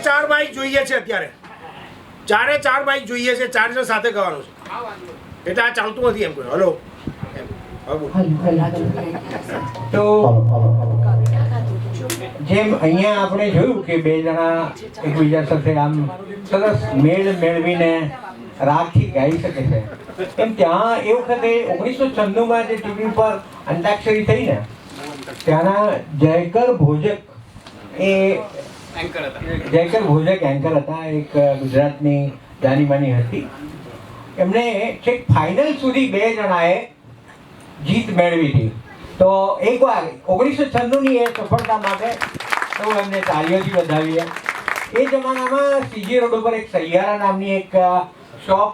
ચાર માઇક જોઈએ છે અત્યારે, ચારે ચાર માઇક જોઈએ છે, ચાર જણ સાથે ગાવાનું છે એટલે આ ચાલતું નથી એમ કહ્યું. હલો તો જેમ અહીંયા આપણે જોયું કે બે જણા એકબીજા સાથે આમ સરસ મેળ મેળવીને રાગથી ગાઈ શકે છે, એમ ત્યાં એ વખતે 1996માં જે ટીવી પર અંતાક્ષરી થઈ ને ત્યાંના જયકર ભોજક એન્કર હતા, એક ગુજરાતની જાનીમાની હતી. એમણે છેક ફાઇનલ સુધી બે જણાએ જીત મેળવી હતી. તો એકવાર 1996ની એ સફળતા માટે તો એમને તાળીઓથી વધાવીએ. એ જમાનામાં સીજી રોડ ઉપર એક સૈયારા નામની એક શોપ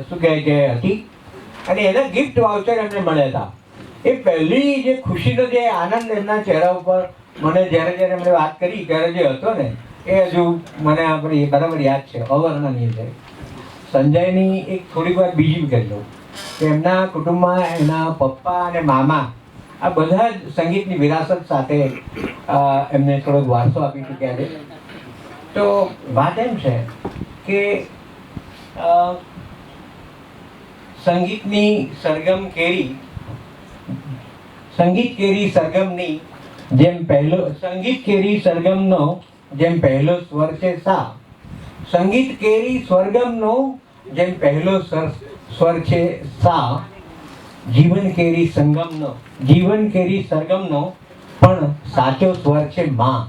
શું કહે છે હતી અને એના ગિફ્ટ વાઉચર એમને મળ્યા હતા. એ પહેલી જે ખુશીનો જે આનંદ એમના ચહેરા ઉપર મને જ્યારે જ્યારે એમણે વાત કરી ત્યારે જે હતો ને એ હજુ મને આપણે બરાબર યાદ છે, અવર્ણનીય છે. સંજયની એક થોડીક વાર બીજી કરી લઉં કે એમના કુટુંબમાં એના પપ્પા અને મામા આ બધા જ સંગીતની વિરાસત સાથે એમને થોડોક વારસો આપી ચૂક્યા છે. તો વાત એમ છે કે સંગીત કેરી સરગમની જેમ પહેલો સંગીત કેરી સરગમનો જેમ પહેલો સ્વર છે સા, સંગીત કેરી સ્વર્ગમનો જેમ પહેલો સ્વર છે સા, જીવન કેરી સરગમનો પણ સાચો સ્વર છે મા.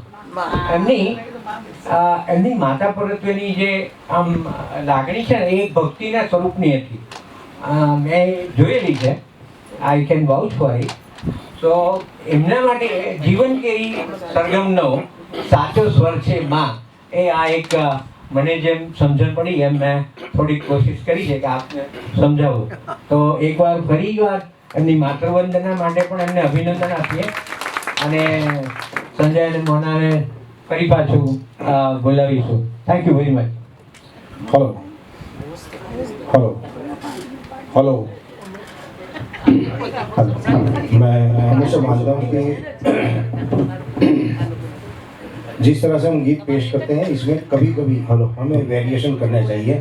એમની માતા પ્રત્યેની જે આમ લાગણી છે ને એ ભક્તિના સ્વરૂપની હતી. મેં જોયેલી છે, આઈ કેન વાઉચ ફોર ઇટ. તો એમના માટે જીવન કેરી સરગમનો સાચો સ્વર છે મા, એ આ એક મને જેમ સમજણ પડી એમ મેં થોડીક કોશિશ કરી છે કે આપને સમજાવું. તો એકવાર ફરી વાર એમની માતૃવંદના માટે પણ એમને અભિનંદન આપીએ અને સંજય અને મોનાને ફરી પાછું બોલાવીશું. Thank you very much. Hello hello hello मैं हमेशा मानता हूँ कि जिस तरह से हम गीत पेश करते हैं इसमें कभी कभी हमें वेरिएशन करना चाहिए,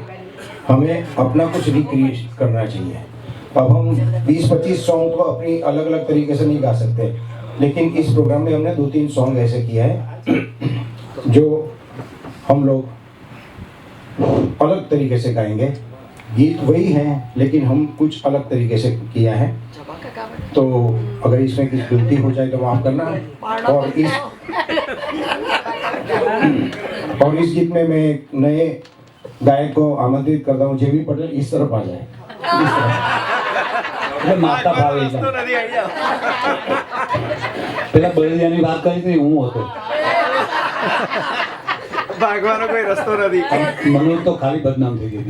हमें अपना कुछ रिक्रिएट करना चाहिए. अब हम 20-25 सॉन्ग को अपनी अलग अलग तरीके से नहीं गा सकते, लेकिन इस प्रोग्राम में हमने 2-3 सॉन्ग ऐसे किया है जो हम लोग अलग तरीके से गाएंगे. गीत वही है लेकिन हम कुछ अलग तरीके से किया है. तो अगर इसमें कुछ गलती हो जाए तो माफ करना. और इस गीत में मैं नए गायक को आमंत्रित करता हूँ, जेबी पटेल इस तरफ आ जाए. માતા ભાવે પેલા બળદિયાની વાત કરી હતી, હું હતો ભાગવાનો કોઈ રસ્તો નથી. મને તો ખાલી બદનામ થઈ ગઈ.